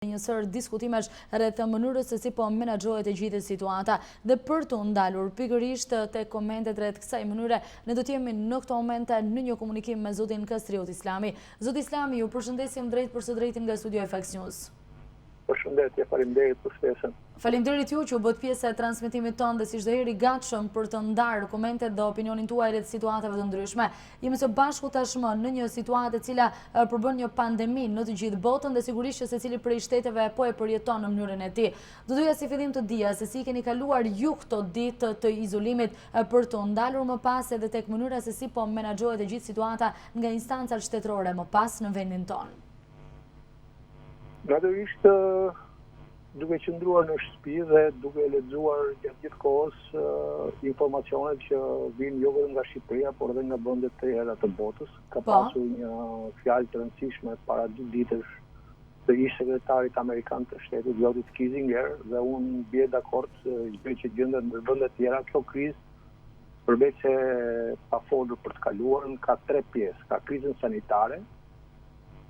Një sër diskutimesh rreth mënyrës se si po menaxhohet e gjithë situata dhe për të ndalur pikërisht te komentet rreth kësaj mënyre ne do të jemi në këtë moment në një komunikim me zotin Kastriot Islami. Zoti Islami, ju përshëndesim drejt për së drejtin nga studio e Fax Neës. Përshëndetje, faleminderit për ftesën. Faleminderit ju që u bët pjesë e transmetimit tonë dhe si çdo herë i gatshëm për të ndarë komentet dhe opinionin tuaj rreth situatave të ndryshme. Jemi së bashku tashmë në një situatë e cila përbën një pandemi në të gjithë botën dhe sigurisht që secili prej shteteve po e përjeton në mënyrën e tij. Do doja si fillim të dija se si keni kaluar ju këto ditë të izolimit për të ndalur më pas edhe tek mënyra se si po menaxhohet e gjithë situata nga instancat shtetërore më pas në vendin tonë. Natyrisht, duke qëndruar në shtëpi dhe duke lexuar gjatë gjithë kohës informacionet që vinë jo vetëm nga Shqipëria, por edhe nga vendet të tjera të botës, ka pasur një fjalë të rëndësishme para 2 ditësh të ish sekretarit amerikan të shtetit, Zotit Kissinger, dhe unë bie dakord gjë që gjendet në vendet tjera, kjo krizë përveç se pa folur për të kaluarën, ka 3 pjesë. Ka krizën sanitare,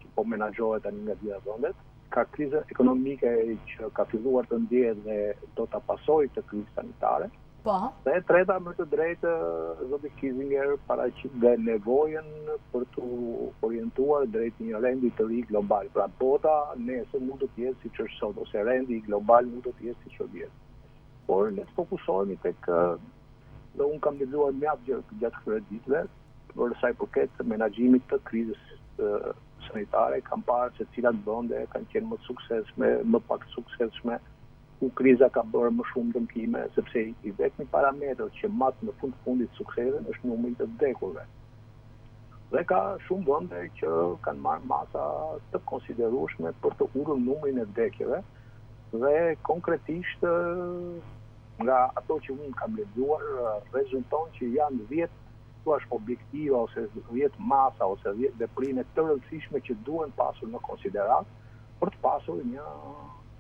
që po menaxhohet tani nga gjitha vendet, ka krizën ekonomike që ka filluar të ndjehet dhe do ta pasojë të krizës sanitare. Dhe e treta, më të drejtë, zoti Kissinger paraqit dhe nevojën për të orientuar drejt një rendi të ri global. Pra bota nesër nuk do të jetë siç është sot, ose rendi global nuk do të jetë siç është vjet. Por le të fokusohemi tek dhe unë kam lexuar mjaft gjatë këtyre ditëve për sa i përket menaxhimit të krizës sanitare. Kam parë se cilat vende kanë qenë më suksesshme, më pak suksesshme, ku kriza ka bërë më shumë dëmtime, sepse i vetmi parametër që mat në fundit suksesin është numri të vdekurve. Dhe ka shumë vende që kanë marrë masa të konsiderueshme për të ulur numrin e vdekjeve dhe konkretisht nga ato që unë kam lexuar rezulton që janë 10 objektiva ose 10 masa ose 10 veprime të rëndësishme që duhen pasur në konsiderat për të pasur një,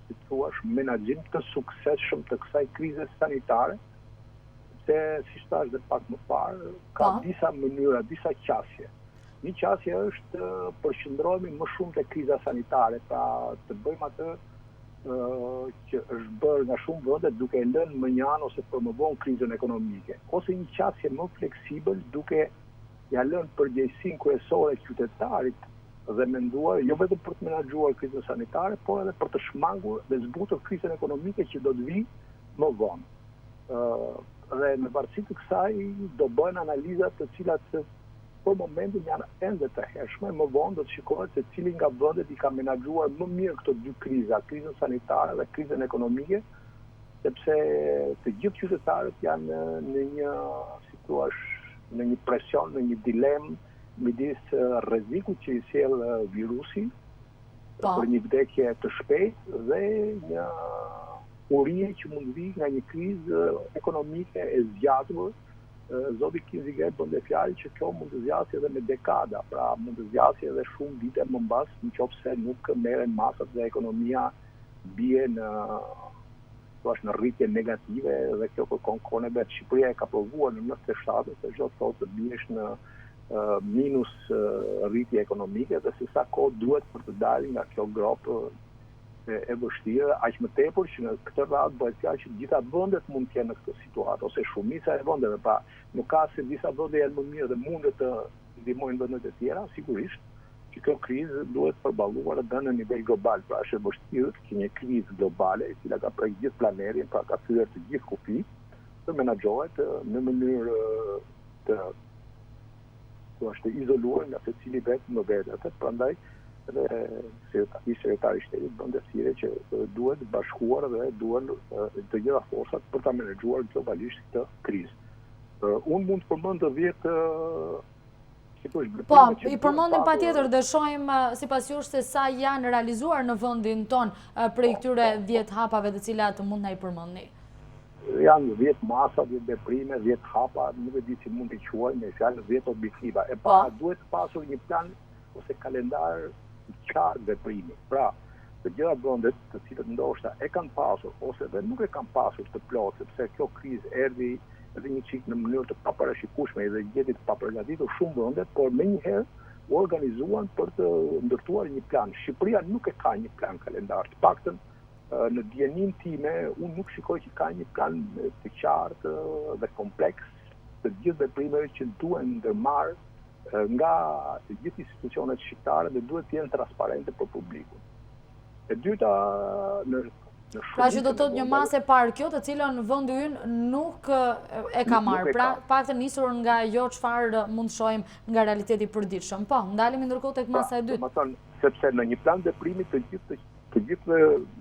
si thua, menaxhim të suksesshëm të kësaj krize sanitare, se si thash dhe pak më parë, ka disa mënyra, disa qasje. Një qasje është përqendrohemi më shumë te kriza sanitare, pra të bëjmë atë që është bërë nga shumë vende duke lënë më një anë ose promovon krizën ekonomike, ose një qasje më fleksibël duke ja lënë përgjegjësinë kryesore qytetarit dhe menduar jo vetëm për të menaxhuar krizën sanitare, por edhe për të shmangur dhe zbutur krizën ekonomike që do të vijë më vonë. Dhe në varësi të kësaj do bëhen analizat të cilat për momentin janë ende të hershme, më vonë do të shikohet se cili nga vendet i ka menaxhuar më mirë këto 2 kriza, krizën sanitare dhe krizën ekonomike, sepse të gjithë qytetarët janë në një në një presion, në një dilemë midis rrezikut që i sjell virusi për një vdekje të shpejtë dhe një urrje që mund vi nga një krizë ekonomike e zgjatur. Zoti Kissinger bën fjalë që kjo mund të zgjasë edhe me dekada, pra mund të zgjasë edhe shumë vite më mbas, nëse nuk merren masat dhe ekonomia bie në rritje negative dhe kjo kërkon kohë vetë. Shqipëria e ka provuar në 97 se çdo thotë të biesh në minus rritje ekonomike dhe se sa kohë duhet për të dalë nga kjo grop e vështirë, aq më tepër që në këtë radhë bëhet fjalë që gjitha vendet mund të jenë në këtë situatë ose shumica e vendeve, pa nuk ka se disa vende janë më mirë dhe mundet të ndihmojnë vendet e tjera, sigurisht që kjo krizë duhet përballuar edhe në nivel global, pra është e vështirë të kenë një krizë globale e cila ka prek gjithë planetin, pra ka thyer të gjithë kufij, të menaxhohet në mënyrë të izoluar nga secili vetë në vetë. Prandaj dhe sekretari i shtetit bën thirrje që duhet bashkuar dhe duhen të gjitha forcat për ta menaxhuar globalisht këtë krizë. Unë mund të përmend të 10 i përmendim patjetër dhe shohim sipas jush se sa janë realizuar në vendin ton prej këtyre 10 hapave të cilat mund na i përmendni. Janë 10 masa, 10 veprime, 10 hapa, nuk e di si mund t'i quajmë, me fjalë 10 objektiva. E para duhet pasur një plan ose kalendar qartë veprimi. Pra, të gjitha vendet të cilët ndoshta e kanë pasur ose dhe nuk e kanë pasur të plotë, sepse kjo krizë erdhi edhe një çik në mënyrë të paparashikueshme dhe gjeti të papragatitur shumë vende, por menjëherë organizuan për të ndërtuar një plan. Shqipëria nuk e ka një plan kalendar, të paktën në dijenin time, unë nuk shikoj që ka një plan të qartë dhe kompleks të gjithë veprimeve që duhen ndërmarrë nga të gjithë institucionet shqiptare dhe duhet të jenë transparente për publikun. E dyta, pra që do të thotë një masë e parë kjo, të cilën vendi ynë nuk e ka marrë. Pra, paktën nisur nga jo çfarë mund të shohim nga realiteti i përditshëm. Po, ndalemi ndërkohë tek masa e dytë. Domethënë, sepse në një plan veprimi të gjithë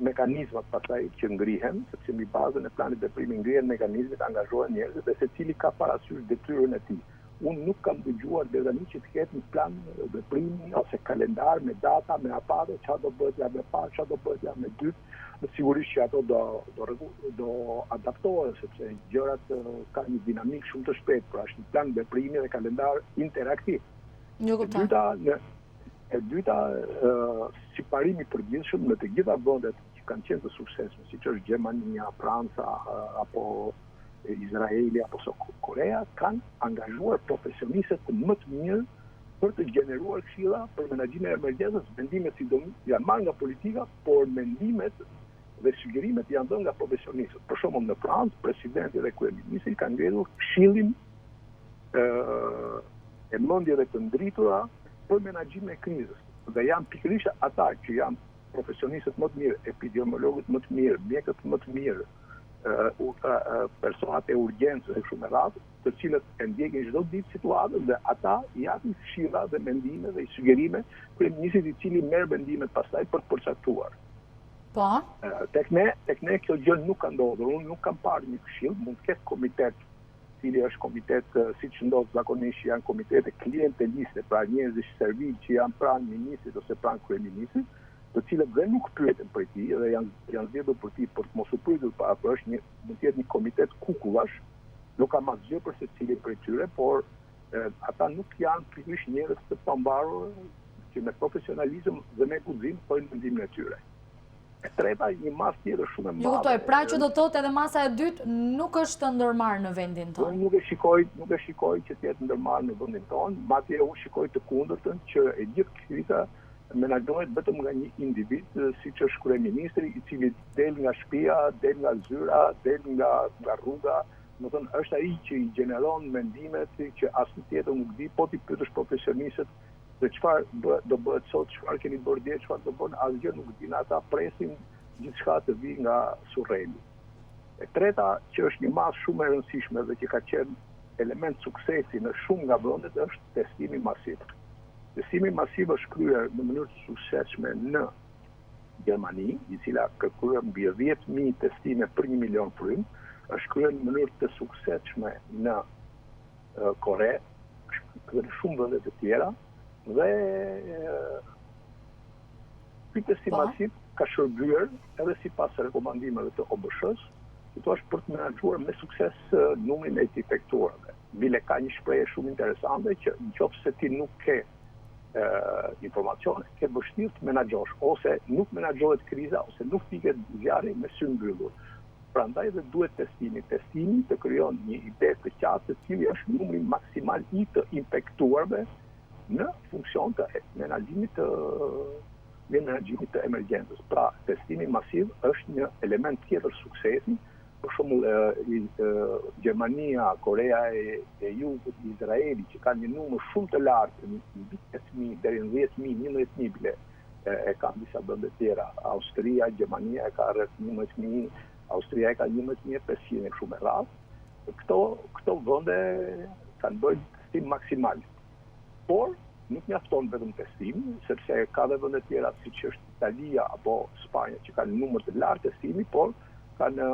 mekanizmat pastaj që ngrihen, sepse mbi bazën e planit veprimi ngrihen mekanizmet, angazhohen njerëzit dhe secili ka parasysh detyrën e tij. Unë nuk kam dëgjuar deri tani që të ketë një plan veprimi ose kalendar me data, me apate, çfarë do bëhet javë e parë, çfarë do bëhet javë e dytë. Sigurisht që ato do adaptohen, sepse gjërat kanë një dinamik shumë të shpejtë, pra është një plan veprimi dhe kalendar interaktiv. E dyta, si parimi i përgjithshëm në të gjitha vendet që kanë qenë të suksesshme, siç është Gjermania, Franca apo Izraeli apo Korea, kanë angazhuar profesionistët më të mirë për të gjeneruar këshilla për menaxhimin e emergjencës. Mendimet sidomos janë marrë nga politika, por mendimet dhe sugjerimet janë dhënë nga profesionistët. Për shembull, në Francë, presidenti dhe kryeministri kanë ngritur këshillin e mendjeve të ndritura për menaxhimin e krizës. Dhe janë pikërisht ata që janë profesionistët më të mirë, epidemiologët më të mirë, mjekët më të mirë, personat e urgjencës e kështu me radhë, të cilët e ndjekin çdo ditë situatën dhe ata japin këshilla dhe mendime dhe sugjerime kryeministrit, i cili merr mendimet pastaj për të përcaktuar. Po. Tek ne kjo gjë nuk ka ndodhur. Unë nuk kam parë një këshill, mund të ketë komitet, cili është komitet siç ndodh zakonisht, janë komitete klienteliste, pra njerëz servil që janë pranë ministrit ose pranë kryeministrit, të cilët dhe nuk pyeten për ti dhe janë zgjedhur për ti për të mos u pyetur para, por mund të jetë një komitet kukullash, nuk kam asgjë për secilin prej tyre, por ata nuk janë pikërisht njerëz të pambarur që me profesionalizëm dhe me guxim thonë mendimin e tyre. E treta, një masë tjetër shumë e madhe. Ju kuptoj, pra që do thotë edhe masa e dytë nuk është ndërmarrë në vendin tonë. Unë nuk e shikoj që të jetë ndërmarrë në vendin tonë, madje unë shikoj të kundërtën që e gjithë kriza menaxhohet vetëm nga një individ, siç është kryeministri, i cili del nga shtëpia, del nga zyra, del nga rruga. Do të thonë, është ai që i gjeneron mendimet që asnjë tjetër nuk di, po ti pyetësh profesionistët dhe çfarë do bëhet sot, çfarë keni bërë dje, çfarë do bën, asgjë nuk din. Ata presin gjithçka të vijë nga surreli. E treta, që është një masë shumë e rëndësishme dhe që ka qenë element suksesi në shumë nga vendet, është testimi masiv. Testimi masiv është kryer në mënyrë të suksesshme në Gjermani, i cila ka kryer mbi 10.000 testime për 1 milion frymë, është kryer në mënyrë të suksesshme në Kore, dhe në shumë vende të tjera, dhe ky testim masiv ka shërbyer edhe sipas rekomandimeve të OBSH-s, është për të menaxhuar me sukses numrin e infektuarve. Bile ka një shprehje shumë interesante që nëse ti nuk ke informacione, ke vështirë të menaxhosh, ose nuk menaxhohet kriza, ose nuk piket zjarri me sy mbyllur. Prandaj dhe duhet testimi. Testimi të krijon një ide të qartë se cili është numri maksimal i të infektuarve në funksion të menaxhimit të emergjencës. Pra, testimi masiv është një element tjetër suksesi. Për shembull, Gjermania, Korea e Jugut, Izraeli, që kanë një numër shumë të lartë, mbi 8.000 deri në 10.000, 11.000 bile, e kanë disa vende tjera. Austria, Gjermania e ka rreth 11.000, Austria e ka 11.500 e kështu me radhë. Këto vende kanë bërë testim maksimal. Por nuk mjafton vetëm testimi, sepse ka dhe vende tjera siç është Italia apo Spanja që kanë numër të lartë testimi, por kanë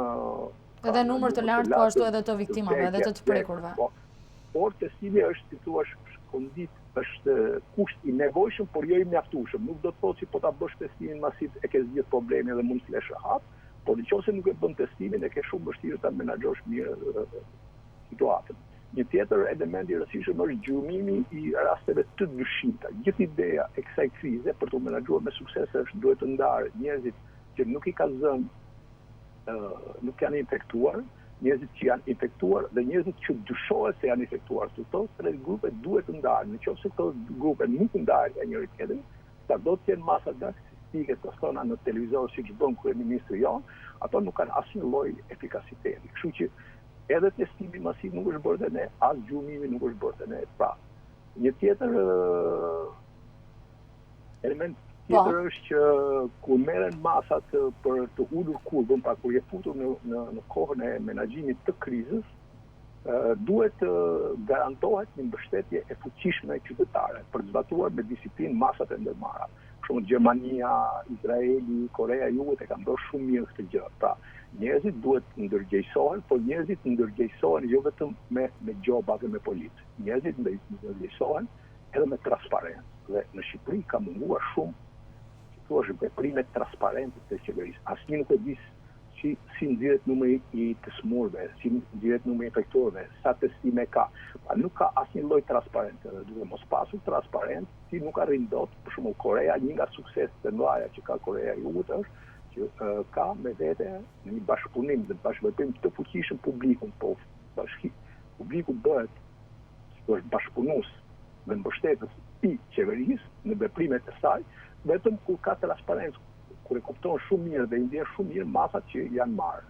edhe numër të lartë, po ashtu edhe të viktimave, edhe të prekurve. Por testimi është, si thua, kondit, është kusht i nevojshëm, por jo i mjaftueshëm. Nuk do të thotë që po ta bësh testimin masiv e ke zgjidhur problemin dhe mund të flesh rahat, por nëse nuk e bën testimin e ke shumë vështirë ta menaxhosh mirë situatën. Një tjetër element i rëndësishëm është gjymimi i rasteve të dyshimta. Gjithë ideja e kësaj krize për të menaxhuar me sukses është duhet të ndarë njerëzit që nuk i ka zënë, nuk janë infektuar njerëzit që janë infektuar dhe njerëzit që dyshohet se janë infektuar. Këto tre grupe duhet të ndahen. Nëse këto grupe nuk ndahen nga njëri tjetri, sa do të jenë masa drastiket të thona në televizor siç bën kryeministri jon, ato nuk kanë asnjë lloj efikasiteti. Kështu që edhe testimi masiv nuk është bërë dhe ne, as gjumimi nuk është bërë dhe ne. Pra, një tjetër element tjetër është që kur merren masat për të ulur kurbën, pra kur je futur në kohën e menaxhimit të krizës, duhet të garantohet një mbështetje e fuqishme qytetare për të zbatuar me disiplinë masat e ndërmarra. Për shembull, Gjermania, Izraeli, Korea e Jugut e kanë bërë shumë mirë këtë gjë. Pra, njerëzit duhet ndërgjegjësohen, por njerëzit ndërgjegjësohen jo vetëm me gjoba dhe me policë. Njerëzit ndërgjegjësohen edhe me transparencë. Dhe në Shqipëri ka munguar shumë është veprime transparente të qeverisë. Asnjë nuk e di si nxjerret numri i të smurve, si nxjerret numri i infektuarve, sa testime ka. Nuk ka asnjë lloj transparente. Dhe duke mos pasur transparencë, ti nuk arrin dot. Për shembull, Korea, një nga sukseset e mëdha që ka Korea e Jugut është që ka me vete një bashkëpunim dhe bashkëveprim të fuqishëm publikun, po publiku bëhet si është bashkëpunues dhe mbështetës i qeverisë në veprimet e saj, vetëm kur ka transparencë, kur e kupton shumë mirë dhe i ndjen shumë mirë masat që janë marrë.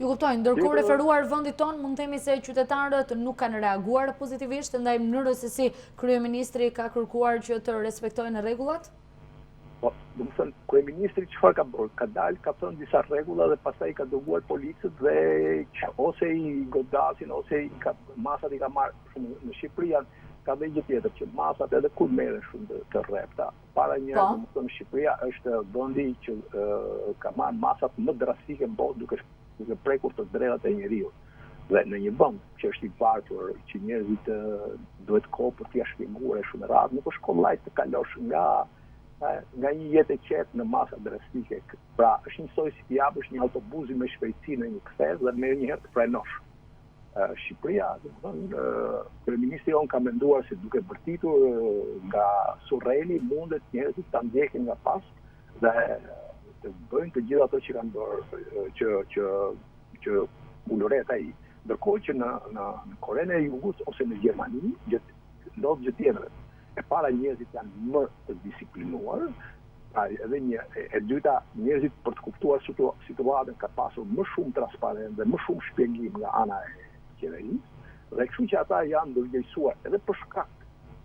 Ju kuptoj, ndërkohë referuar vendit tonë, mund të themi se qytetarët nuk kanë reaguar pozitivisht ndaj mënyrës se si kryeministri ka kërkuar që të respektojnë rregullat? Po, do të thënë, kryeministri çfarë ka bërë? Ka dalë, ka thënë disa rregulla dhe pastaj ka dërguar policët dhe ose i godasin ose masat i ka marrë. Për shembull, në Shqipëri ka dhe gjë tjetër që masat edhe kur merren shumë të rrepta. Para një domethënë Shqipëria është vendi që ka marrë masat më drastike në botë duke prekur të drejtat e njeriu. Dhe në një vend që është i varfër, që njerëzit duhet kohë për t'ia shpjeguar shumë radh, nuk është kollaj të kalosh nga një jetë e qetë në masa drastike. Pra, është njësoj si t'i japësh një autobusi me shpejtësi në një kthes dhe merr një herë të frenosh. Shqipëria, kryeministri jon ka menduar se duke bërtitur nga surreli mundet njerëzit ta ndjekin nga pas dhe të bëjnë të gjitha ato që kanë bërë që uluret ai. Ndërkohë që në Korenë e Jugut ose në Gjermani ndodh gjë tjetër. E para njerëzit janë më të disiplinuar, edhe e dyta njerëzit për të kuptuar situatën ka pasur më shumë transparent dhe më shumë shpjegim nga ana e qeverisë, dhe kështu që ata janë ndërgjegjësuar edhe për shkak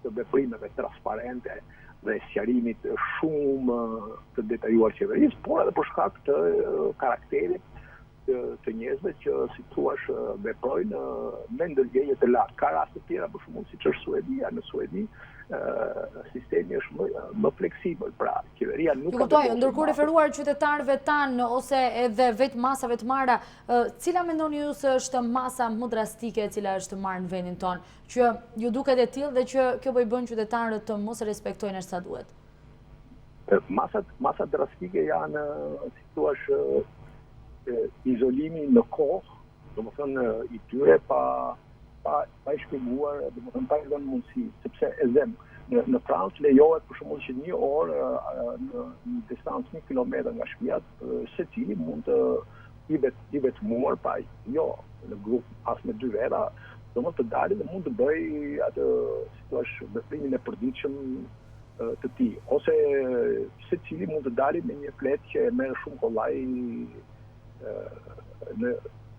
të veprimeve transparente dhe sqarimit shumë të detajuar qeverisë, por edhe për shkak të karakterit të njerëzve që si thua veprojnë me ndërgjegjje të lartë. Ka raste të tjera për shembull siç është Suedia, në Suedi sistemi është më fleksibël, pra qeveria nuk ka. Kuptoj, ndërkohë referuar qytetarëve tanë ose edhe vetë masave të marra, cila mendoni ju se është masa më drastike e cila është marrë në vendin tonë, që ju duket e tillë dhe që kjo po i bën qytetarët të mos e respektojnë ashtu sa duhet? Masat drastike janë, si thua, izolimi në kohë, domethënë i tyre pa i shpjeguar, domethënë pa i dhënë mundësi, sepse në Francë lejohet për shembull që një orë në distancë 1 kilometër nga shtëpia secili mund të i vetmuar pa jo në grup as me 2 veta, domethënë të dalë dhe mund të bëj atë si thua veprimin e përditshëm të tij, ose secili mund të dalë me një flet që e merr shumë kollaj në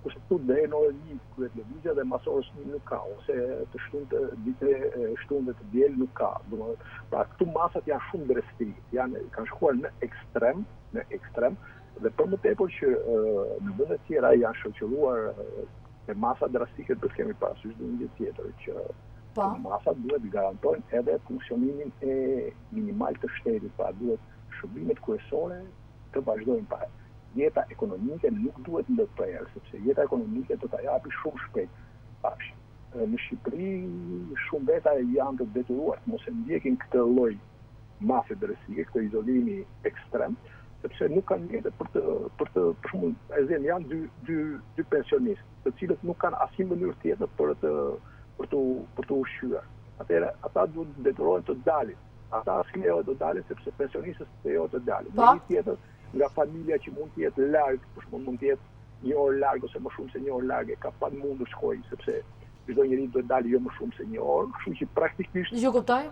kushtut dhe në orën 1 kryet lëvizja dhe mas orës 1 nuk ka, ose të shtunë dhe të diel nuk ka. Pra këtu masat janë shumë drasti, kanë shkuar në ekstrem, dhe për më tepër që në vende të tjera janë shoqëruar me masa drastike, të kemi parasysh dhe një tjetër që masat duhet garantojnë edhe funksionimin e minimal të shtetit, pra duhet shërbimet kryesore të vazhdojnë pa. Jeta ekonomike nuk duhet ndërprerë, sepse jeta ekonomike do ta japi shumë shpejt. Në Shqipëri shumë veta janë të detyruar mos e ndjekin këtë lloj mase drastike, këtë izolimi ekstrem, sepse nuk kanë jetë për shembull, janë dy pensionistë, të cilët nuk kanë asnjë mënyrë tjetër për të ushqyer. Atëherë ata duhet detyrohen të dalin. Ata as lejohet të dalin sepse pensionistët lejohet të dalin. Një tjetër nga familja që mund të jetë larg, për shembull mund të jetë një orë larg ose më shumë se një orë larg ka pa mund të shkojë, sepse çdo njeri duhet dalë jo më shumë se një orë, kështu që praktikisht Ju kuptoj?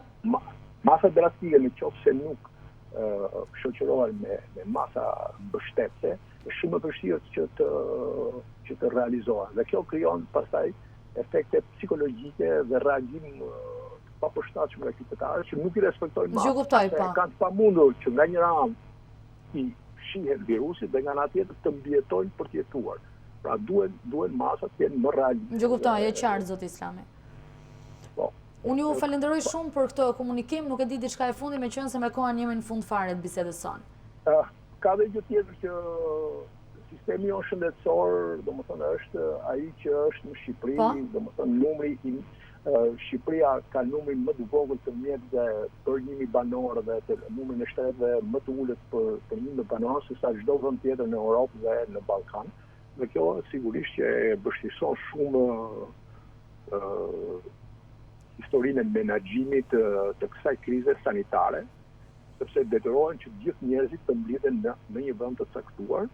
masa drastike nëse nuk shoqërohen me masa mbështetëse, është shumë e vështirë që të realizohen. Dhe kjo krijon pastaj efekte psikologjike dhe reagim pa përshtatshëm nga qytetarët që nuk I respektojnë masën. Ju kuptoj, po. Kanë të pamundur që nga njëra anë I shihen virusit dhe nga ana tjetër të mbijetojnë për të jetuar. Pra duhen masat të jenë më realistë. Ju kuptoj, e qartë zoti Islami. Po. Unë ju falenderoj shumë për këtë komunikim, nuk e di diçka e fundi meqense me kohën jemi në fund fare të bisedës sonë. Ka dhe gjë tjetër që sistemi jonë shëndetësor, domethënë është ai që është në Shqipëri, domethënë numri Shqipëria ka numrin më të vogël të mjekëve për 1000 banor dhe numrin e shtetëve më të ulët për 1000 banor se sa çdo vend tjetër në Europë dhe në Ballkan. Dhe kjo sigurisht që e vështirëson shumë historinë e menaxhimit të kësaj krize sanitare, sepse detyrohen që gjithë njerëzit të mblidhen në një vend të caktuar.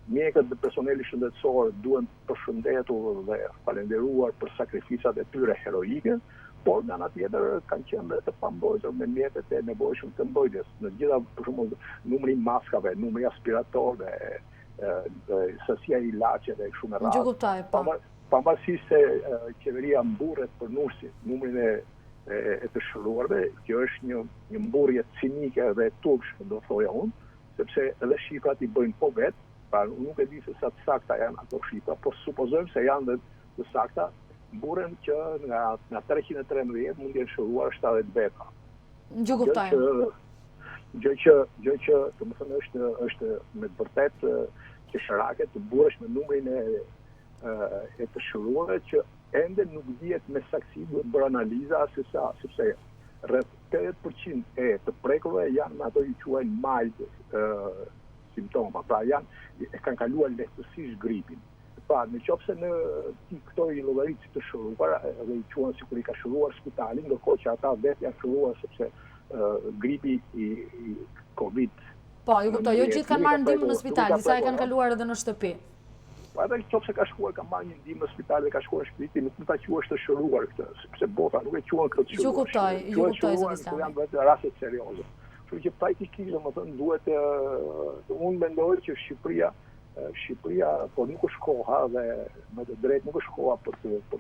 Mjekët dhe personeli shëndetësor duhen përshëndetur dhe falenderuar për sakrificat e tyre heroike, por nga ana tjetër kanë qenë të pambrojtur me mjetet e nevojshme të mbrojtjes. Në gjitha, për shembull, numri maskave, numri aspiratorëve, sasia e ilaçeve kështu me radhë. Ju kuptoj, po. Pavarësisht se qeveria mburret për numrin e të shëruarve, kjo është një mburrje cinike dhe turpsh, do thoja unë, sepse edhe shifrat I bëjnë po vetë. Pra, nuk e di se sa të sakta janë ato shifra, por supozojmë se janë dhe të sakta, mburren që nga 313 mund jenë shëruar 70 veta. Ju kuptoj. Gjë që domethënë është me të vërtetë qesharake të burresh me numrin e të shëruarve që ende nuk dihet me saktësi, duhet bërë analiza sepse rreth 80% e të prekurve janë ato që quajnë mild simptoma, pra e kanë kaluar lehtësisht gripin. Pra, nëse në këto I llogarit të shëruar dhe I quhen sikur I ka shëruar spitalin, ndërkohë që ata vetë janë shëruar sepse gripi I Covid. Po, ju kuptoj, jo gjithë kanë marrë ndihmë në spital, disa e kanë kaluar edhe në shtëpi. Po edhe nëse ka shkuar ka marrë një ndihmë në spital dhe ka shkuar në shtëpi, nuk ta quhesh të shëruar këtë, sepse bota nuk e quhen këtë të shëruar. Ju kuptoj zoti Islami. Janë vetë raste serioze. Kështu që praktikisht domethënë duhet unë mendoj që Shqipëria po nuk është koha dhe me të drejtë nuk është koha për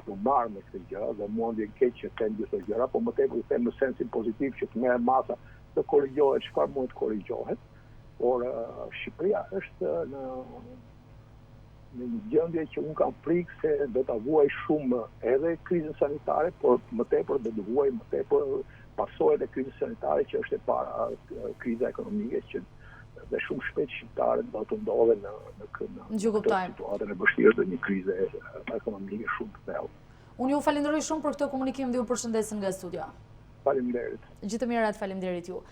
të marrë me këtë gjë dhe mundi keq që të gjithë këto gjëra, por më tepër të them në sensin pozitiv që të merret masa të korrigjohet çfarë mund të korrigjohet. Por Shqipëria është në një gjendje që unë kam frikë se do ta vuaj shumë edhe krizën sanitare, por më tepër do të vuaj më tepër pasojat e krizës sanitare që është e para kriza ekonomike që dhe shumë shpejt shqiptarët do të ndodhen në situatën e vështirë të një krize ekonomike shumë të thellë. Unë ju falenderoj shumë për këtë komunikim dhe ju përshëndesim nga studio. Faleminderit. Gjithë të mirat, faleminderit ju.